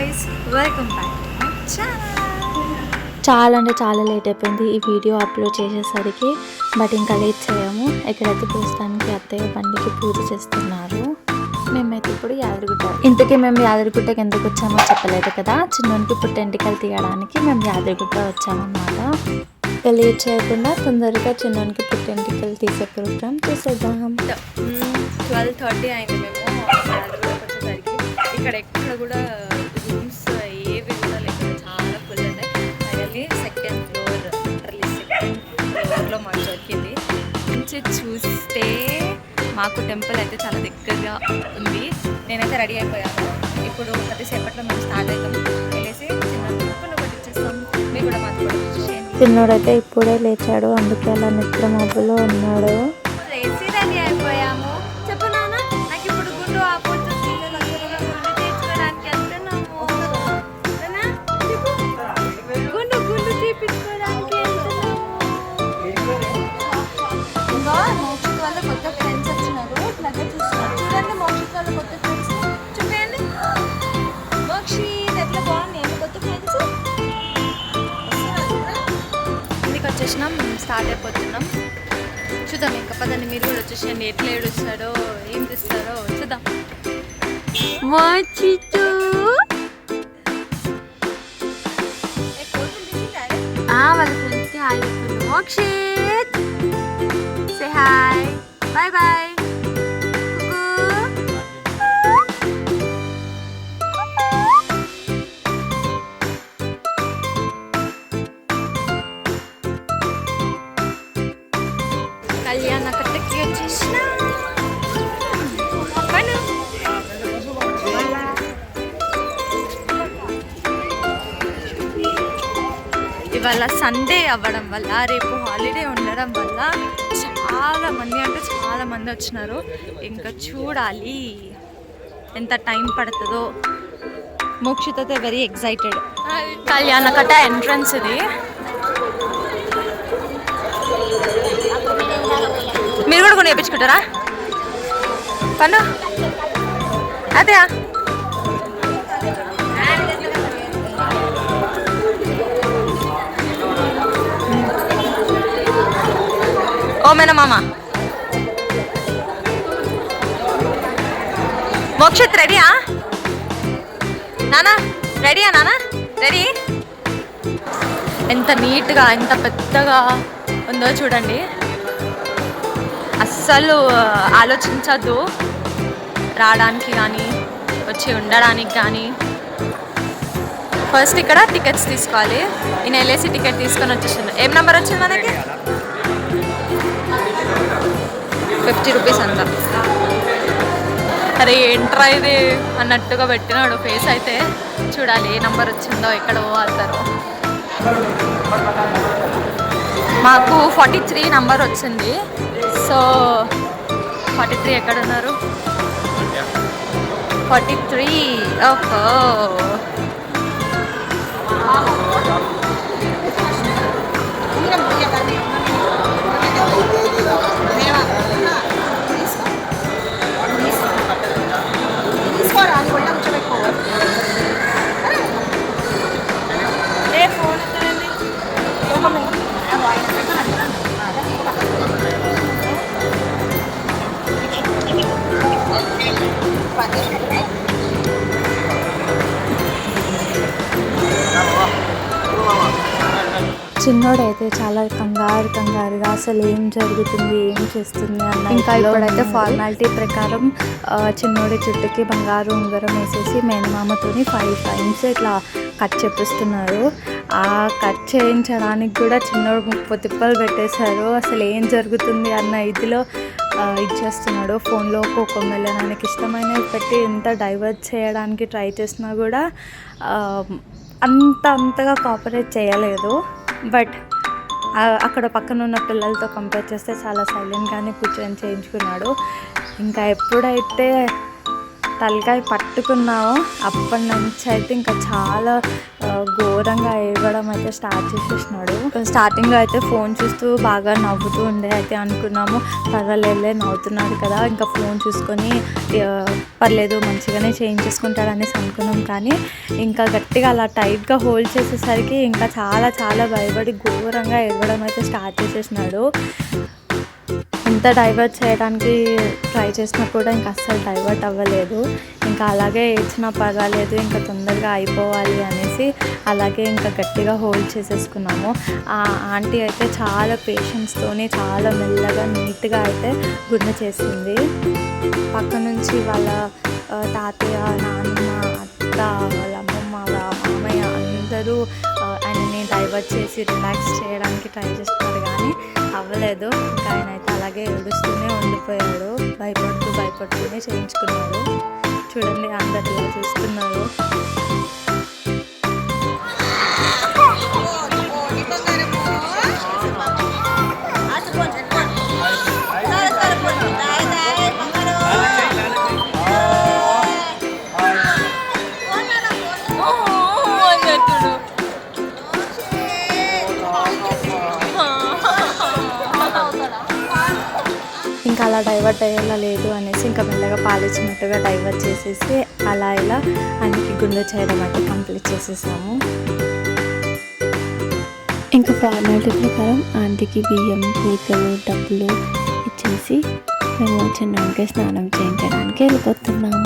Guys, welcome back to my channel. చాలా అంటే చాలా లేట్ అయిపోయింది ఈ వీడియో అప్లోడ్ చేసేసరికి. బట్ ఇంకా లేట్ చేయము. ఎక్కడైతే ప్రస్తుతానికి అత్తయ్య బండికి పూజ చేస్తున్నారు. మేమైతే ఇప్పుడు యాదగిరిగుట్ట. ఇంతకీ మేము యాదగిరిగుట్టకి ఎందుకు వచ్చామో చెప్పలేదు కదా. చిన్నోనికి పుట్టెంటికలు తీయడానికి మేము యాదగిరిగుట్ట వచ్చామన్నమాట. లేట్ చేయకుండా తొందరగా చిన్నోనికి పుట్టెంటికలు తీసే ప్రోగ్రామ్ చేసేద్దాం. 12:30 అయింది మేము వచ్చేసరికి. ఇక్కడ ఎక్కడ కూడా రూమ్స్ ఏవి కూడా లేక చాలా ఫుల్ ఉన్నాయి. ఫైనల్లీ సెకండ్ ఫ్లోర్లో మాకు దొరికింది. నుంచి చూస్తే మాకు టెంపుల్ అయితే చాలా దగ్గరగా ఉంది. నేనైతే రెడీ అయిపోయాను. ఇప్పుడు కొద్దిసేపట్లో మేము స్టార్ట్ అవుతాం. వెళ్ళేసి చిన్న టెంపుల్ ఒకటి వచ్చేస్తాం. మీరు కూడా మాకు చిన్నోడైతే ఇప్పుడే లేచాడు, అందుకే అలా నిద్ర మబ్బులో ఉన్నాడు. లేచి రెడీ అయిపోయాము. చెప్పు నాన్న, నాకు ఇప్పుడు గుండు ఆపోతుంది తీర్చుకోవడానికి వెళ్తున్నాము. గుండు గుండు తీపించుకోవడానికి ఇంకా మోక్షిత్ వాళ్ళ కొత్త ఫ్రెండ్స్ వచ్చినారు. ఇట్లాగే చూస్తున్నారు. చూడండి మోక్షిత్ వాళ్ళ కొత్త ఫ్రెండ్స్ చూడండి. మోక్షిత్ ఎట్లా బాగుంది కొత్త ఫ్రెండ్స్. ఇంటికి వచ్చేసినాం, స్టార్ట్ అయిపోతున్నాం. చూద్దాం ఇంకా పదండి. మీరు కూడా వచ్చేసండి. ఎట్లా ఏడుస్తాడో ఏం చేస్తాడో చూద్దాం. మోక్షిత్ వాళ్ళ ఫ్రెండ్స్కి హాయ్ చెప్తుంది. Mokshith say hi, bye bye. కళ్యాణ కట్టకి వచ్చేసిన ఇవాళ సండే అవ్వడం వల్ల, రేపు హాలిడే ఉండడం వల్ల చాలా మంది అంటే చాలా మంది వచ్చినారు. ఇంకా చూడాలి ఎంత టైం పడుతుందో. మోక్షిత్ అయితే వెరీ ఎక్సైటెడ్. కళ్యాణ కట్ట ఎంట్రన్స్ ఇది. మీరు కూడా కొన్ని వేయించుకుంటారా పండు? అదే ఓమేనా మామ. మోక్షిత్ రెడీయా నానా? రెడీయా నానా? రెడీ? ఎంత నీట్గా ఎంత పెద్దగా ఉందో చూడండి. అస్సలు ఆలోచించద్దు రావడానికి కానీ వచ్చి ఉండడానికి కానీ. ఫస్ట్ ఇక్కడ టికెట్స్ తీసుకోవాలి. ఈయన వెళ్ళేసి టికెట్ తీసుకొని వచ్చేసింది. ఏం నెంబర్ వచ్చింది మనకి? 50 రూపీస్ అంతా. అరే ఏంట్రా ఇది అన్నట్టుగా పెట్టినాడు ఫేస్. అయితే చూడాలి ఏ నెంబర్ వచ్చిందో, ఎక్కడ పోతారో. మాకు 43 నెంబర్ వచ్చింది. సో 43 ఎక్కడ ఉన్నారు? 43. ఓహో, చిన్నోడైతే చాలా కంగారుగా అసలు ఏం జరుగుతుంది ఏం చేస్తుంది అన్న. ఇంకా ఇప్పుడైతే ఫార్మాలిటీ ప్రకారం చిన్నోడి చుట్టుకి బంగారు ఉంగరం వేసేసి మేనమామతోని 5 టైమ్స్ ఇట్లా కట్ చేపిస్తున్నారు. ఆ కట్ చేయించడానికి కూడా చిన్నోడు 30 తిప్పలు పెట్టేశారు. అసలు ఏం జరుగుతుంది అన్న ఇదిలో ఇచ్చేస్తున్నాడు. ఫోన్లో ఒక్కొక్క మెల్లనానికి ఇష్టమైనవి పెట్టి ఎంత డైవర్ట్ చేయడానికి ట్రై చేసినా కూడా అంతగా కోఆపరేట్ చేయలేదు. బట్ అక్కడ పక్కన ఉన్న పిల్లలతో కంపేర్ చేస్తే చాలా సైలెంట్గానే కూర్చొని చేయించుకున్నాడు. ఇంకా ఎప్పుడైతే తలకాయ పట్టుకున్నామో అప్పటి నుంచి అయితే ఇంకా చాలా ఘోరంగా ఏడవడం అయితే స్టార్ట్ చేసేసినాడు. స్టార్టింగ్లో అయితే ఫోన్ చూస్తూ బాగా నవ్వుతూ ఉండే, అయితే అనుకున్నాము పర్వాలేదులే నవ్వుతున్నాడు కదా ఇంకా ఫోన్ చూసుకొని పర్లేదు మంచిగానే చేంజ్ చేసుకుంటాడనేసి అనుకున్నాం. కానీ ఇంకా గట్టిగా అలా టైట్గా హోల్డ్ చేసేసరికి ఇంకా చాలా చాలా భయపడి ఘోరంగా ఏడవడం అయితే స్టార్ట్ చేసేసినాడు. ఎంత డైవర్ట్ చేయడానికి ట్రై చేసినా కూడా ఇంకా అస్సలు డైవర్ట్ అవ్వలేదు. ఇంకా అలాగే ఏడ్చినా పర్వాలేదు, ఇంకా తొందరగా అయిపోవాలి అనేసి అలాగే ఇంకా గట్టిగా హోల్డ్ చేసేసుకున్నాము. ఆ ఆంటీ అయితే చాలా పేషెన్స్తోని చాలా మెల్లగా నీట్గా అయితే గుండె చేసింది. పక్క నుంచి వాళ్ళ తాతయ్య, నాన్నమ్మ, అత్త, వాళ్ళ అమ్మమ్మ, వాళ్ళ మామయ్య అందరూ ఆయనని డైవర్ట్ చేసి రిలాక్స్ చేయడానికి ట్రై చేస్తున్నారు కానీ అవ్వలేదు. ఇంకా ఆయన అయితే అలాగే ఏడుస్తూనే ఉండిపోయాడు. భయపడుతూనే చేయించుకున్నాడు. చూడండి అందరు ఇలా చూస్తున్నారు. ఇంకా అలా డైవర్ట్ అయ్యేలా లేదు అనేసి ఇంకా మెల్లగా పాలిచ్చినట్టుగా డైవర్ట్ చేసేసి అలా ఇలా ఆయనకి గుండె చేయడం అయితే కంప్లీట్ చేసేసాము. ఇంకా ఫార్మాలిటీ ప్రకారం ఆంటీకి బియ్యం, పూతలు, డబ్బులు ఇచ్చేసి మేము చిన్నకి స్నానం చేయించడానికి వెళ్ళిపోతున్నాము.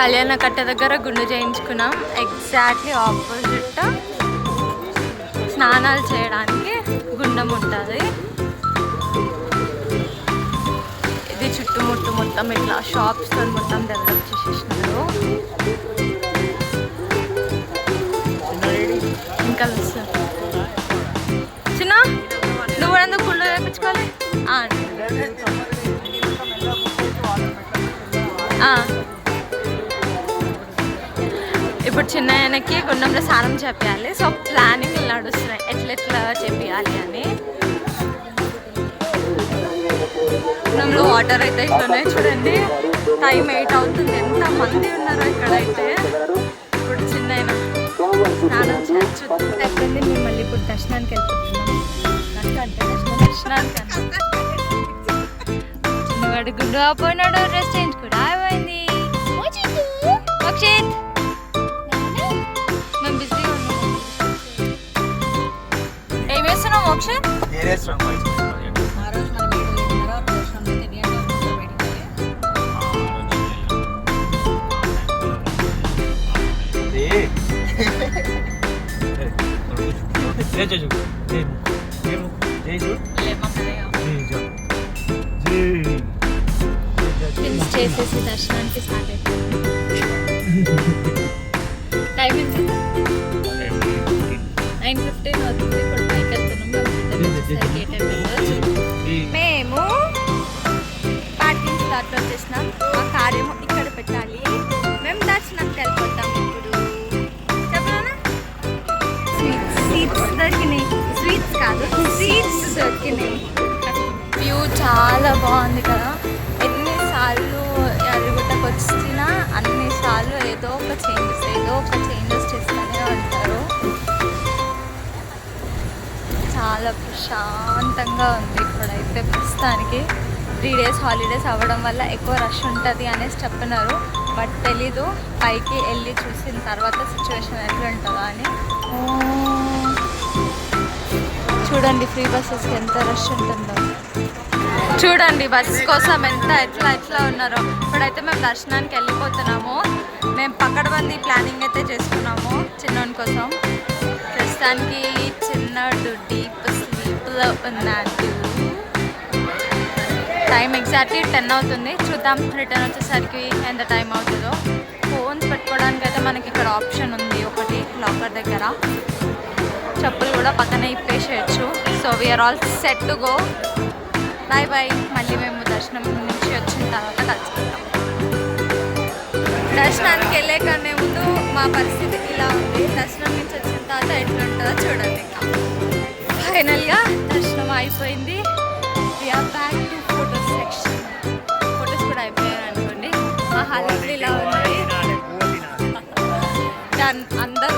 కళ్యాణ కట్ట దగ్గర గుండు చేయించుకున్నాం. ఎగ్జాక్ట్లీ ఆపోజిట్ స్నానాలు చేయడానికి గుండం ఉంటుంది. ఇది చుట్టుముట్టు మొత్తం ఇట్లా షాప్స్తో మొత్తం డెవలప్ చేసేసినారు. ఇంకా చిన్న నువ్వు కూడా ఎందుకు గుండు చేయించుకోవాలి? ఇప్పుడు చిన్న ఆయనకి గుండంలో స్నానం చేయాలి. సో ప్లానింగ్ నడుస్తున్నాయి ఎట్లా చేయాలి అని. గుండంలో వాటర్ అయితే ఇట్లున్నాయి చూడండి. టైం 8 అవుతుంది. ఎంత మంది ఉన్నారో ఇక్కడైతే. ఇప్పుడు చిన్న ఆయన స్నానం చేయొచ్చు. అయిపోయింది. మేము మళ్ళీ ఇప్పుడు దర్శనానికి వెళ్తున్నాం. దర్శనానికి చిన్నవాడు గుండు ఆపోయినాడు. డ్రెస్ చేంజ్ కూడా అయిపోయింది. అక్షిత్ మేము బిజీగా ఉన్నాము. ఏం వేస్తున్నావు అక్షిత్? చేసేసి దర్శనానికి స్టార్ట్ అయిపోయింది. టైం ఎంత? 9:15 అవుతుంది. ఇప్పుడు పైకి వెళ్తున్నాం. మేము పార్కింగ్ స్లాట్లో వచ్చేసినాం. మా కార్ ఏమో ఇక్కడ పెట్టాలి. మేము దర్శనానికి వెళ్ళిపోతాం. ఇప్పుడు చెప్పనా స్వీట్స్ దొరికినాయి. స్వీట్స్ కాదు స్వీట్స్ దొరికినాయి. వ్యూ చాలా బాగుంది కదా. ఎన్నిసార్లు యాదగిరిగుట్టకు వచ్చినా అన్నిసార్లు ఏదో ఒక చేంజెస్ చేస్తూనే ఉంటారు. చాలా ప్రశాంతంగా ఉంది ఇప్పుడైతే. ప్రస్తుతానికి 3 days హాలిడేస్ అవ్వడం వల్ల ఎక్కువ రష్ ఉంటుంది అనేసి చెప్తున్నారు. బట్ తెలీదు, పైకి వెళ్ళి చూసిన తర్వాత సిచ్యువేషన్ ఎట్లా ఉంటుందో అని. చూడండి ఫ్రీ బస్సెస్కి ఎంత రష్ ఉంటుందో. చూడండి బస్ కోసం ఎట్లా ఉన్నారో. ఇప్పుడైతే మేము దర్శనానికి వెళ్ళిపోతున్నాము. మేము పక్కడబంది ప్లానింగ్ అయితే చేసుకున్నాము చిన్నోని కోసం. ప్రస్తుతానికి చిన్నడు డీప్ స్లీప్లో ఉన్నాడు. టైం ఎగ్జాక్ట్లీ 10 అవుతుంది. చూద్దాం రిటర్న్ వచ్చేసరికి ఎంత టైం అవుతుందో. ఫోన్స్ పెట్టుకోవడానికి అయితే మనకి ఇక్కడ ఆప్షన్ ఉంది ఒకటి లాకర్ దగ్గర. చెప్పులు కూడా పక్కనే ఇప్పేసేయచ్చు. So we're all set to go. Bye bye. మళ్ళీ మేము దర్శనం నుంచి వచ్చిన తర్వాత కలుసుకుంటాం. దర్శనానికి వెళ్ళే కన్నా ముందు మా పరిస్థితి ఇలా ఉంది. దర్శనం నుంచి వచ్చిన తర్వాత ఎట్లుంటుందో చూడండి. ఇంకా ఫైనల్గా దర్శనం అయిపోయింది. We're back to photo section. Photos కూడా అయిపోయాయి అనుకోండి. మా హాల్ ఇలా ఉంది. అందరు